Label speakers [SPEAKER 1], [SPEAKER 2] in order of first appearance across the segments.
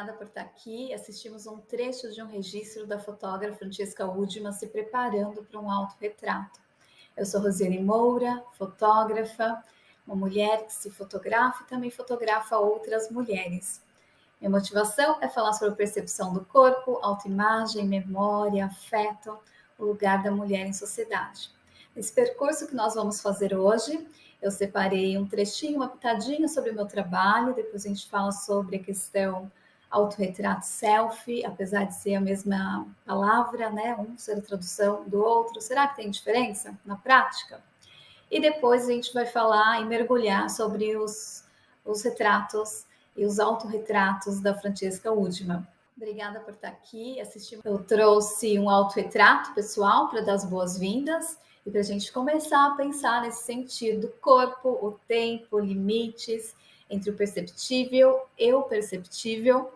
[SPEAKER 1] Obrigada por estar aqui. Assistimos um trecho de um registro da fotógrafa Francesca Uddman se preparando para um autorretrato. Eu sou Rosiane Moura, fotógrafa, uma mulher que se fotografa e também fotografa outras mulheres. Minha motivação é falar sobre a percepção do corpo, autoimagem, memória, afeto, o lugar da mulher em sociedade. Nesse percurso que nós vamos fazer hoje, eu separei um trechinho, uma pitadinha sobre o meu trabalho, depois a gente fala sobre a questão autorretrato selfie, apesar de ser a mesma palavra, né? Um ser a tradução do outro. Será que tem diferença na prática? E depois a gente vai falar e mergulhar sobre os retratos e os autorretratos da Francesca Uddman. Obrigada por estar aqui assistindo. Eu trouxe um autorretrato pessoal para dar as boas-vindas e para a gente começar a pensar nesse sentido do corpo, o tempo, limites entre o perceptível e o perceptível.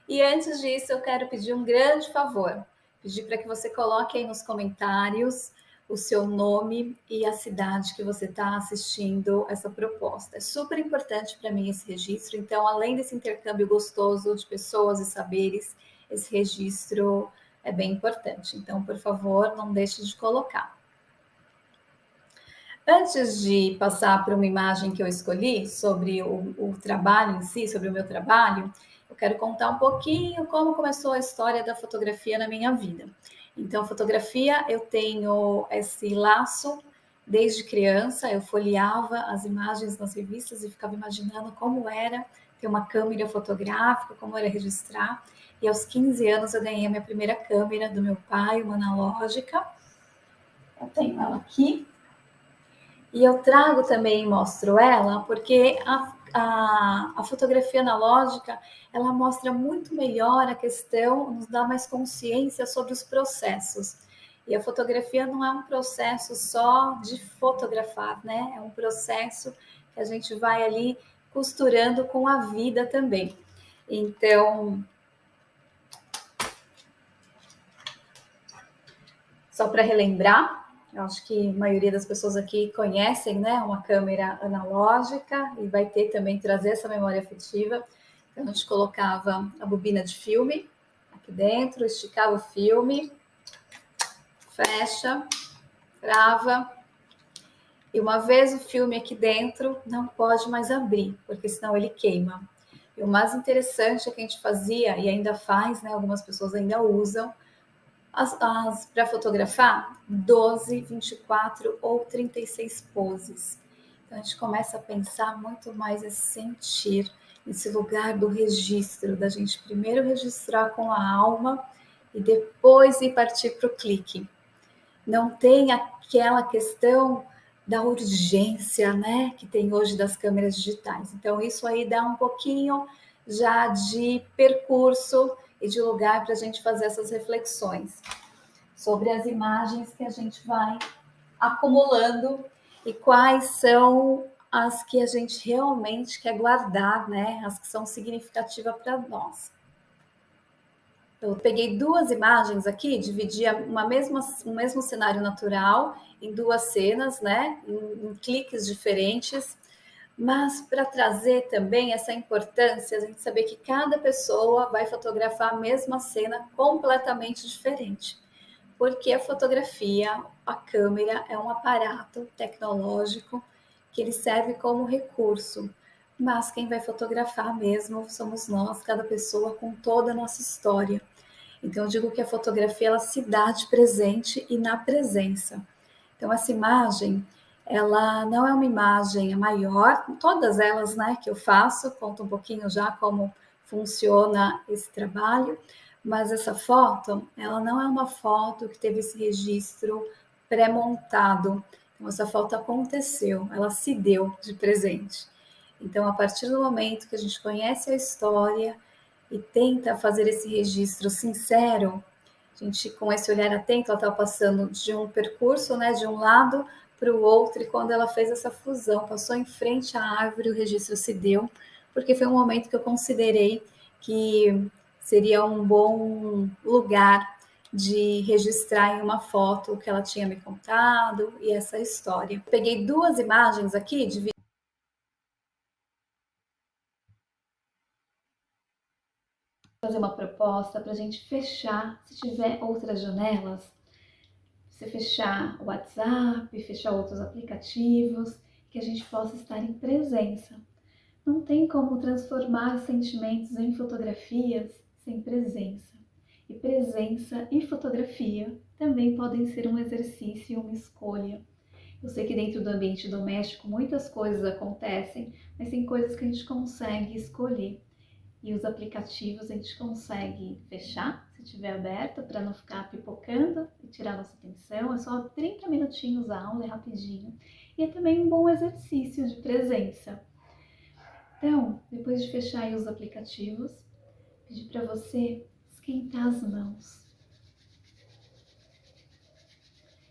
[SPEAKER 1] E antes disso, eu quero pedir um grande favor. Pedir para que você coloque aí nos comentários o seu nome e a cidade que você está assistindo essa proposta. É super importante para mim esse registro. Então, além desse intercâmbio gostoso de pessoas e saberes, esse registro é bem importante. Então, por favor, não deixe de colocar. Antes de passar para uma imagem que eu escolhi sobre o trabalho em si, sobre o meu trabalho, eu quero contar um pouquinho como começou a história da fotografia na minha vida. Então, fotografia, eu tenho esse laço desde criança, eu folheava as imagens nas revistas e ficava imaginando como era ter uma câmera fotográfica, como era registrar. E aos 15 anos eu ganhei a minha primeira câmera do meu pai, uma analógica. Eu tenho ela aqui. E eu trago também e mostro ela porque a fotografia analógica, ela mostra muito melhor a questão, nos dá mais consciência sobre os processos. E a fotografia não é um processo só de fotografar, né? É um processo que a gente vai ali costurando com a vida também. Então, só para relembrar, eu acho que a maioria das pessoas aqui conhecem, né, uma câmera analógica e vai ter também trazer essa memória afetiva. Então, a gente colocava a bobina de filme aqui dentro, esticava o filme, fecha, trava. E uma vez o filme aqui dentro, não pode mais abrir, porque senão ele queima. E o mais interessante é que a gente fazia, e ainda faz, né, algumas pessoas ainda usam, para fotografar 12, 24 ou 36 poses. Então a gente começa a pensar muito mais esse sentir, esse lugar do registro, da gente primeiro registrar com a alma e depois ir partir para o clique. Não tem aquela questão da urgência, né, que tem hoje das câmeras digitais. Então isso aí dá um pouquinho já de percurso e de lugar para a gente fazer essas reflexões sobre as imagens que a gente vai acumulando e quais são as que a gente realmente quer guardar, né? As que são significativas para nós. Eu peguei duas imagens aqui, dividi um mesmo cenário natural em duas cenas, né? Em cliques diferentes, mas para trazer também essa importância, a gente saber que cada pessoa vai fotografar a mesma cena completamente diferente. Porque a fotografia, a câmera é um aparato tecnológico que ele serve como recurso, mas quem vai fotografar mesmo somos nós, cada pessoa com toda a nossa história. Então eu digo que a fotografia ela se dá de presente e na presença. Então essa imagem, ela não é uma imagem maior, todas elas, né, que eu faço, conto um pouquinho já como funciona esse trabalho, mas essa foto, ela não é uma foto que teve esse registro pré-montado. Então essa foto aconteceu, ela se deu de presente. Então a partir do momento que a gente conhece a história e tenta fazer esse registro sincero, a gente com esse olhar atento, ela estava passando de um percurso, né, de um lado para o outro, e quando ela fez essa fusão, passou em frente à árvore, o registro se deu, porque foi um momento que eu considerei que seria um bom lugar de registrar em uma foto o que ela tinha me contado e essa história. Peguei duas imagens aqui de Fazer uma proposta para a gente fechar, se tiver outras janelas, você fechar o WhatsApp, fechar outros aplicativos, que a gente possa estar em presença. Não tem como transformar sentimentos em fotografias sem presença. E presença e fotografia também podem ser um exercício e uma escolha. Eu sei que dentro do ambiente doméstico muitas coisas acontecem, mas tem coisas que a gente consegue escolher. E os aplicativos a gente consegue fechar, se estiver aberto, para não ficar pipocando e tirar nossa atenção. É só 30 minutinhos a aula, é rapidinho. E é também um bom exercício de presença. Então, depois de fechar aí os aplicativos, pedir para você esquentar as mãos.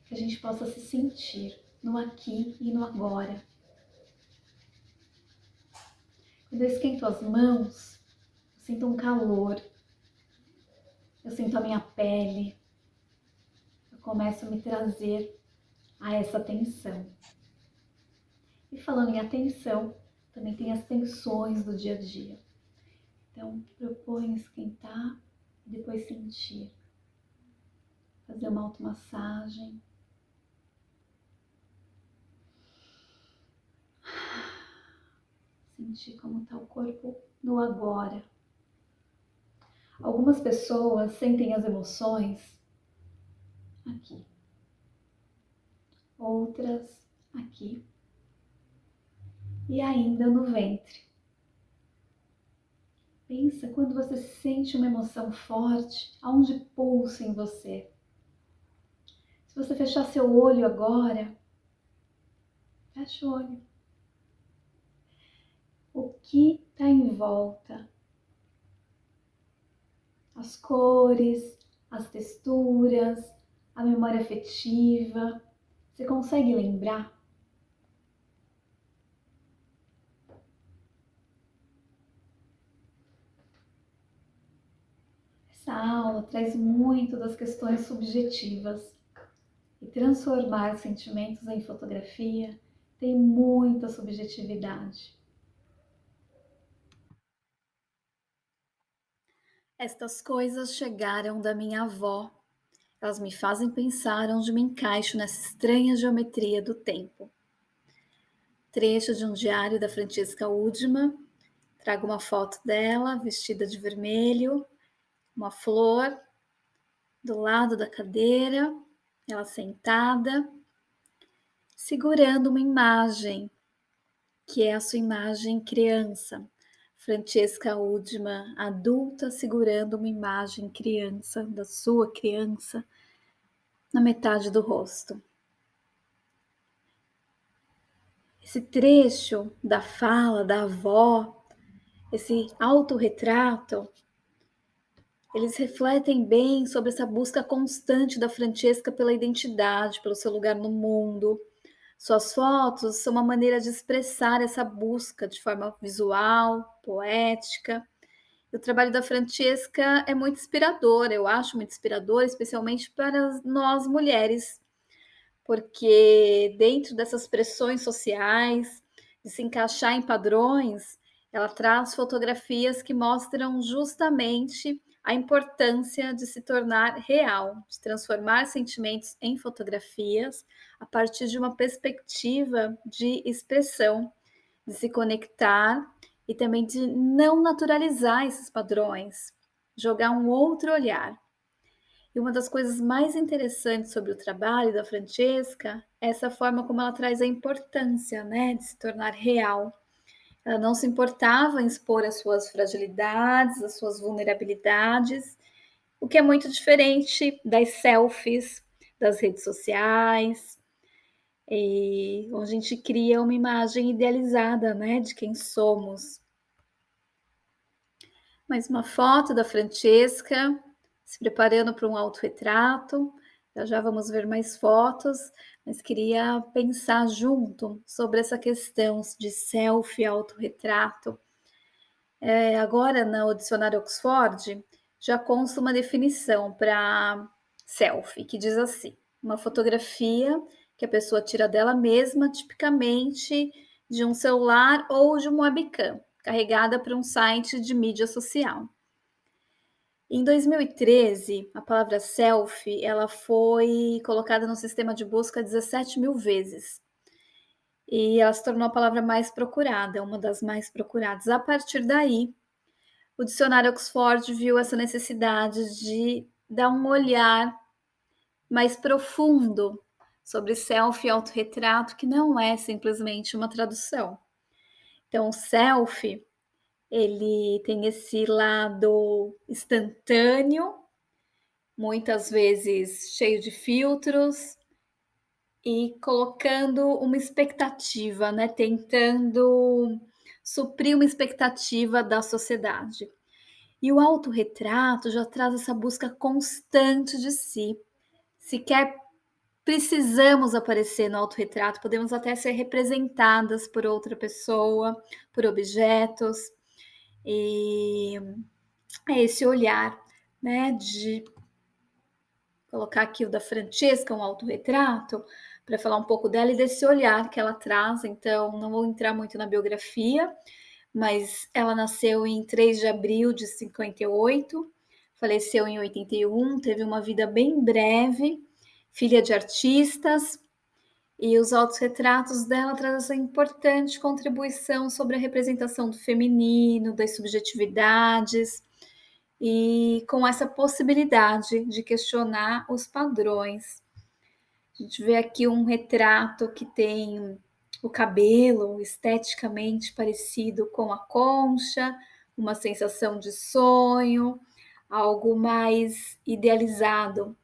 [SPEAKER 1] Que a gente possa se sentir no aqui e no agora. Quando eu esquento as mãos, eu sinto um calor, eu sinto a minha pele, eu começo a me trazer a essa tensão. E falando em atenção, também tem as tensões do dia a dia. Então, proponho esquentar e depois sentir. Fazer uma automassagem. Sentir como está o corpo no agora. Algumas pessoas sentem as emoções aqui, outras aqui e ainda no ventre. Pensa quando você sente uma emoção forte, aonde pulsa em você. Se você fechar seu olho agora, fecha o olho. O que está em volta? As cores, as texturas, a memória afetiva. Você consegue lembrar? Essa aula traz muito das questões subjetivas e transformar sentimentos em fotografia tem muita subjetividade. Estas coisas chegaram da minha avó. Elas me fazem pensar onde me encaixo nessa estranha geometria do tempo. Trecho de um diário da Francesca Uddima. Trago uma foto dela vestida de vermelho, uma flor do lado da cadeira, ela sentada, segurando uma imagem, que é a sua imagem criança. Francesca Uddima, adulta, segurando uma imagem criança, da sua criança, na metade do rosto. Esse trecho da fala da avó, esse autorretrato, eles refletem bem sobre essa busca constante da Francesca pela identidade, pelo seu lugar no mundo. Suas fotos são uma maneira de expressar essa busca de forma visual, poética. E o trabalho da Francesca é muito inspirador, eu acho muito inspirador, especialmente para nós mulheres, porque dentro dessas pressões sociais, de se encaixar em padrões, ela traz fotografias que mostram justamente a importância de se tornar real, de transformar sentimentos em fotografias a partir de uma perspectiva de expressão, de se conectar e também de não naturalizar esses padrões, jogar um outro olhar. E uma das coisas mais interessantes sobre o trabalho da Francesca é essa forma como ela traz a importância, né, de se tornar real. Ela não se importava em expor as suas fragilidades, as suas vulnerabilidades, o que é muito diferente das selfies, das redes sociais, e onde a gente cria uma imagem idealizada, né, de quem somos. Mais uma foto da Francesca, se preparando para um autorretrato. Já vamos ver mais fotos, mas queria pensar junto sobre essa questão de selfie, autorretrato. Agora, no dicionário Oxford, já consta uma definição para selfie, que diz assim: uma fotografia que a pessoa tira dela mesma, tipicamente de um celular ou de um webcam, carregada para um site de mídia social. Em 2013, a palavra selfie, ela foi colocada no sistema de busca 17.000 vezes. E ela se tornou a palavra mais procurada, uma das mais procuradas. A partir daí, o dicionário Oxford viu essa necessidade de dar um olhar mais profundo sobre selfie e autorretrato, que não é simplesmente uma tradução. Então, o selfie, ele tem esse lado instantâneo, muitas vezes cheio de filtros e colocando uma expectativa, né, tentando suprir uma expectativa da sociedade. E o autorretrato já traz essa busca constante de si. Sequer precisamos aparecer no autorretrato, podemos até ser representadas por outra pessoa, por objetos, e é esse olhar, né, de colocar aqui o da Francesca, um autorretrato, para falar um pouco dela e desse olhar que ela traz. Então, não vou entrar muito na biografia, mas ela nasceu em 3 de abril de 58, faleceu em 81, teve uma vida bem breve, filha de artistas, e os autorretratos dela trazem essa importante contribuição sobre a representação do feminino, das subjetividades, e com essa possibilidade de questionar os padrões. A gente vê aqui um retrato que tem o cabelo esteticamente parecido com a concha, uma sensação de sonho, algo mais idealizado.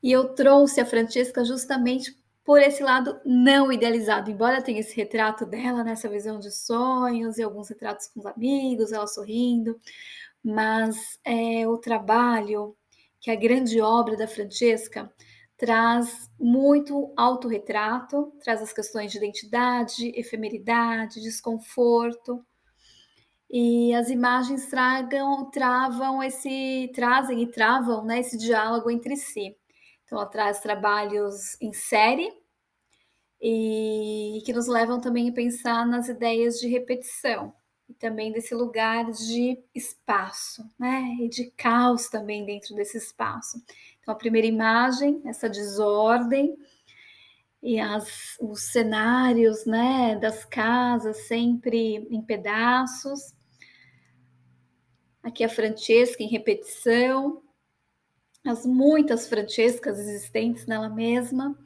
[SPEAKER 1] E eu trouxe a Francesca justamente por esse lado não idealizado, embora tenha esse retrato dela, nessa visão de sonhos e alguns retratos com os amigos, ela sorrindo, mas o trabalho, que é a grande obra da Francesca, traz muito autorretrato, traz as questões de identidade, efemeridade, desconforto, e as imagens trazem e travam, né, esse diálogo entre si. Então, ela traz trabalhos em série e que nos levam também a pensar nas ideias de repetição e também desse lugar de espaço, né? E de caos também dentro desse espaço. Então, a primeira imagem, essa desordem e os cenários, né, das casas sempre em pedaços. Aqui a Francesca em repetição, as muitas Francescas existentes nela mesma,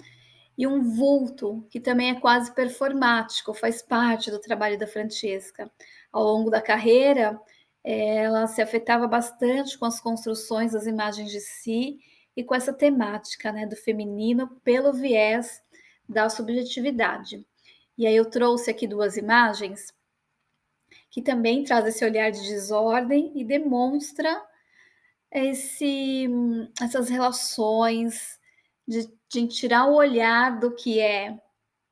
[SPEAKER 1] e um vulto que também é quase performático, faz parte do trabalho da Francesca. Ao longo da carreira, ela se afetava bastante com as construções das imagens de si e com essa temática, né, do feminino pelo viés da subjetividade. E aí eu trouxe aqui duas imagens que também traz esse olhar de desordem e demonstra essas relações de tirar o olhar do que é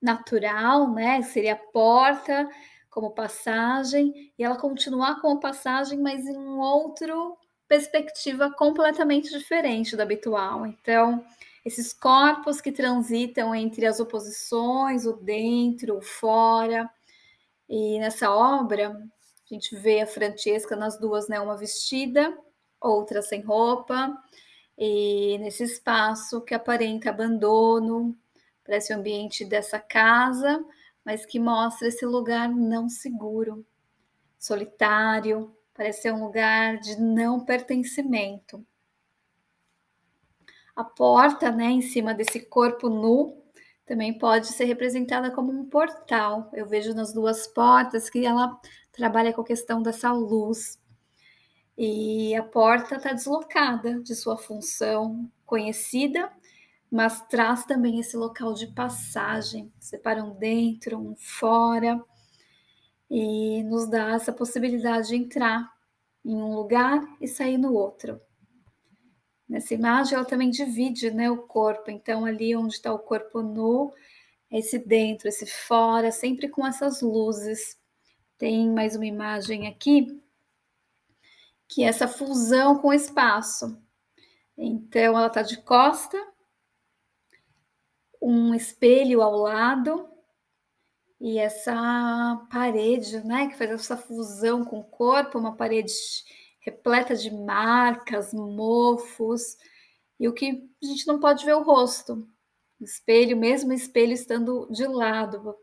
[SPEAKER 1] natural, né? Seria a porta como passagem, e ela continuar como passagem, mas em um outro perspectiva completamente diferente da habitual. Então, esses corpos que transitam entre as oposições, o dentro, o fora, e nessa obra a gente vê a Francesca nas duas, né? Uma vestida, outra sem roupa, e nesse espaço que aparenta abandono, parece o ambiente dessa casa, mas que mostra esse lugar não seguro, solitário, parece ser um lugar de não pertencimento. A porta, né, em cima desse corpo nu, também pode ser representada como um portal. Eu vejo nas duas portas que ela trabalha com a questão dessa luz. E a porta está deslocada de sua função conhecida, mas traz também esse local de passagem, separa um dentro, um fora, e nos dá essa possibilidade de entrar em um lugar e sair no outro. Nessa imagem, ela também divide, né, o corpo, então ali onde está o corpo nu, esse dentro, esse fora, sempre com essas luzes. Tem mais uma imagem aqui, que é essa fusão com o espaço. Então, ela está de costa, um espelho ao lado, e essa parede, né, que faz essa fusão com o corpo, uma parede repleta de marcas, mofos, e o que a gente não pode ver o rosto. O espelho, mesmo o espelho estando de lado.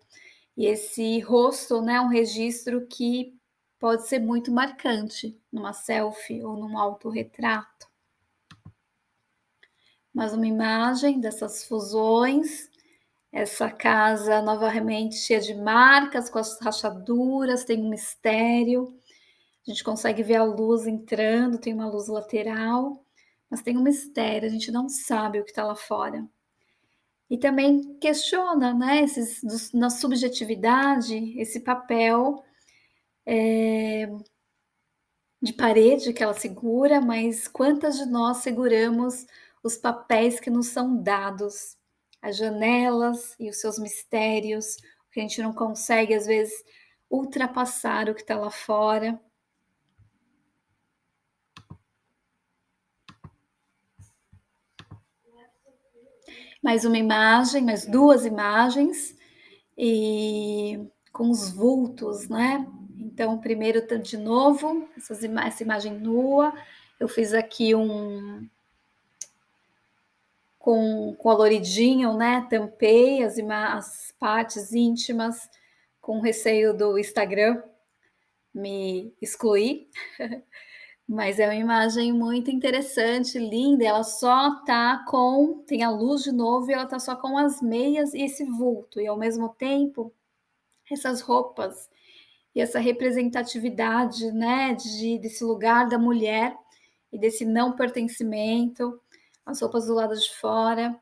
[SPEAKER 1] E esse rosto, né, é um registro que pode ser muito marcante numa selfie ou num autorretrato. Mas uma imagem dessas fusões, essa casa novamente cheia de marcas, com as rachaduras, tem um mistério. A gente consegue ver a luz entrando, tem uma luz lateral, mas tem um mistério, a gente não sabe o que está lá fora. E também questiona, né, na subjetividade, esse papel de parede que ela segura, mas quantas de nós seguramos os papéis que nos são dados, as janelas e os seus mistérios, que a gente não consegue, às vezes, ultrapassar o que está lá fora. Mais uma imagem, mais duas imagens, e com os vultos, né? Então, primeiro, de novo, essa imagem nua, eu fiz aqui com coloridinho, né? Tampei as partes íntimas, com receio do Instagram me excluir. Mas é uma imagem muito interessante, linda. Ela só tá com, tem a luz de novo, e ela tá só com as meias e esse vulto, e ao mesmo tempo essas roupas e essa representatividade, né, desse lugar da mulher e desse não pertencimento, as roupas do lado de fora,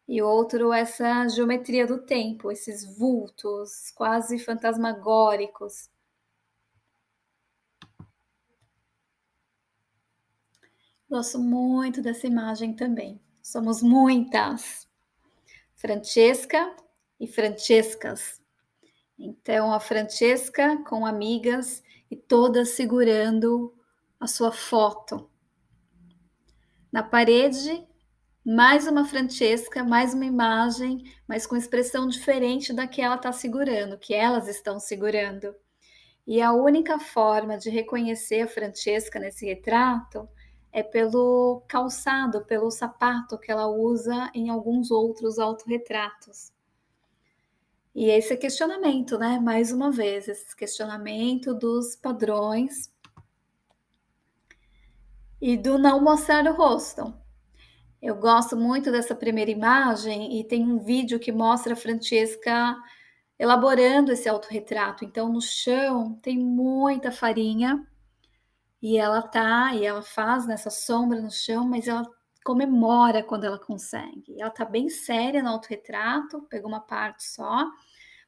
[SPEAKER 1] e outro, essa geometria do tempo, esses vultos quase fantasmagóricos. Gosto muito dessa imagem também. Somos muitas. Francesca e Francescas. Então, a Francesca com amigas e todas segurando a sua foto. Na parede, mais uma Francesca, mais uma imagem, mas com expressão diferente da que ela está segurando, que elas estão segurando. E a única forma de reconhecer a Francesca nesse retrato é pelo calçado, pelo sapato que ela usa em alguns outros autorretratos. E esse questionamento, né? Mais uma vez, esse questionamento dos padrões e do não mostrar o rosto. Eu gosto muito dessa primeira imagem e tem um vídeo que mostra a Francesca elaborando esse autorretrato. Então, no chão tem muita farinha e ela faz nessa sombra no chão, mas ela comemora quando ela consegue. Ela tá bem séria no autorretrato, pegou uma parte só,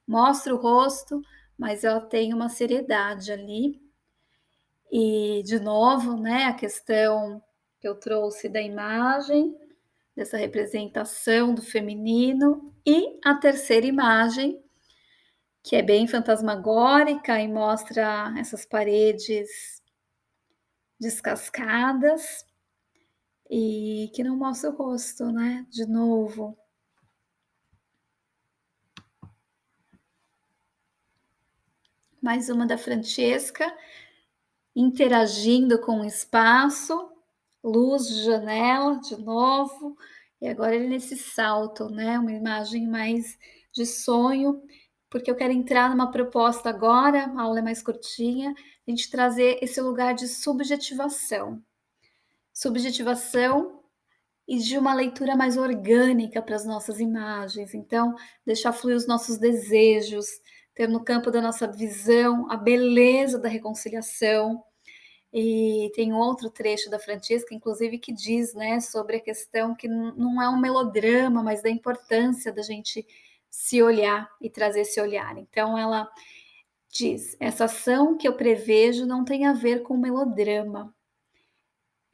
[SPEAKER 1] mostra o rosto, mas ela tem uma seriedade ali. E, de novo, né, a questão que eu trouxe da imagem, dessa representação do feminino, e a terceira imagem, que é bem fantasmagórica e mostra essas paredes descascadas e que não mostra o rosto, né? De novo. Mais uma da Francesca, interagindo com o espaço, luz de janela, de novo, e agora ele nesse salto, né? Uma imagem mais de sonho, porque eu quero entrar numa proposta agora, a aula é mais curtinha, a gente trazer esse lugar de subjetivação. Subjetivação e de uma leitura mais orgânica para as nossas imagens. Então, deixar fluir os nossos desejos, ter no campo da nossa visão a beleza da reconciliação. E tem um outro trecho da Francesca, inclusive, que diz, né, sobre a questão que não é um melodrama, mas da importância da gente se olhar e trazer esse olhar. Então, ela diz: essa ação que eu prevejo não tem a ver com melodrama.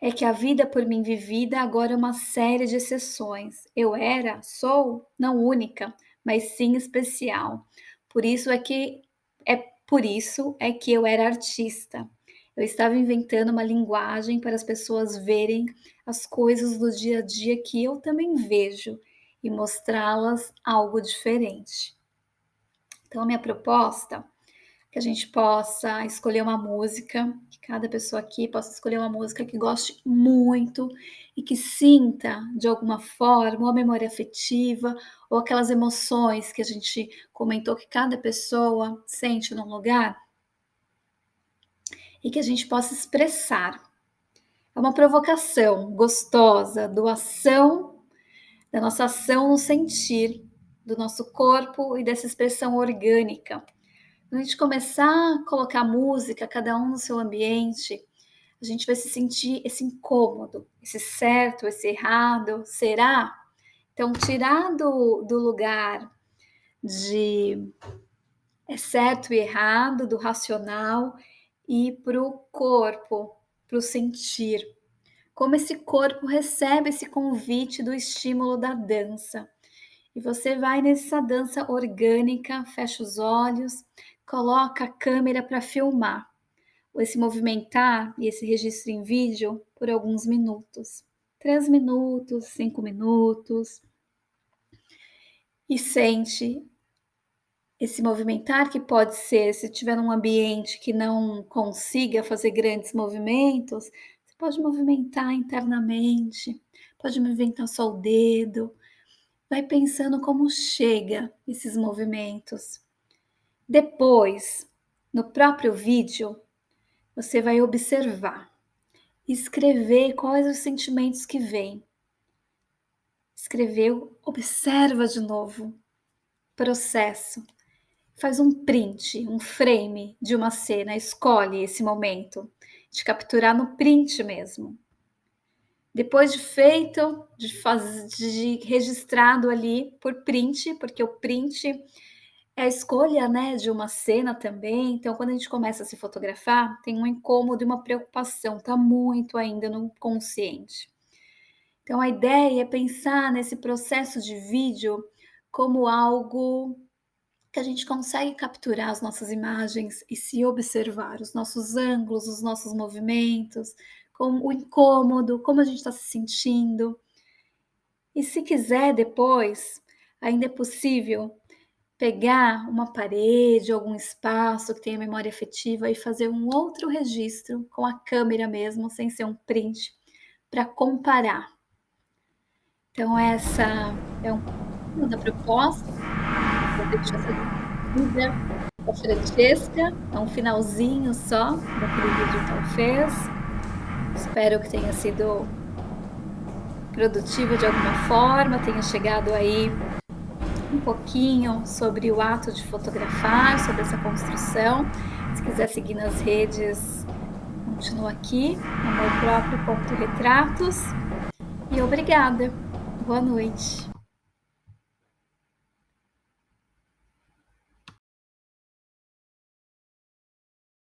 [SPEAKER 1] É que a vida por mim vivida agora é uma série de exceções. Eu era, sou, não única, mas sim especial. É por isso é que eu era artista. Eu estava inventando uma linguagem para as pessoas verem as coisas do dia a dia que eu também vejo e mostrá-las algo diferente. Então, a minha proposta que a gente possa escolher uma música, que cada pessoa aqui possa escolher uma música que goste muito e que sinta, de alguma forma, ou a memória afetiva, ou aquelas emoções que a gente comentou que cada pessoa sente num lugar, e que a gente possa expressar. É uma provocação gostosa, da nossa ação no sentir, do nosso corpo e dessa expressão orgânica. Quando a gente começar a colocar música, cada um no seu ambiente, a gente vai se sentir esse incômodo, esse certo, esse errado, será? Então, tirar do lugar de é certo e errado, do racional, e ir para o corpo, para o sentir. Como esse corpo recebe esse convite do estímulo da dança. E você vai nessa dança orgânica, fecha os olhos, coloca a câmera para filmar esse movimentar e esse registro em vídeo por alguns minutos. 3 minutos, 5 minutos. E sente esse movimentar, que pode ser, se tiver num ambiente que não consiga fazer grandes movimentos, você pode movimentar internamente, pode movimentar só o dedo. Vai pensando como chega esses movimentos. Depois, no próprio vídeo, você vai observar, escrever quais os sentimentos que vêm. Escreveu, observa de novo, processo. Faz um print, um frame de uma cena, escolhe esse momento, de capturar no print mesmo. Depois de feito, de registrado ali por print, porque o print é a escolha, né, de uma cena também. Então, quando a gente começa a se fotografar, tem um incômodo e uma preocupação, tá muito ainda no consciente. Então, a ideia é pensar nesse processo de vídeo como algo que a gente consegue capturar as nossas imagens e se observar, os nossos ângulos, os nossos movimentos, como o incômodo, como a gente está se sentindo. E se quiser depois, ainda é possível pegar uma parede, algum espaço que tenha memória afetiva e fazer um outro registro com a câmera mesmo, sem ser um print, para comparar. Então essa é uma da proposta. Eu deixo essa dúvida da Francesca, é um finalzinho só daquele vídeo que ela fez. Espero que tenha sido produtivo de alguma forma, tenha chegado aí um pouquinho sobre o ato de fotografar, sobre essa construção. Se quiser seguir nas redes, continua aqui, amorpróprio.retratos. E obrigada. Boa noite.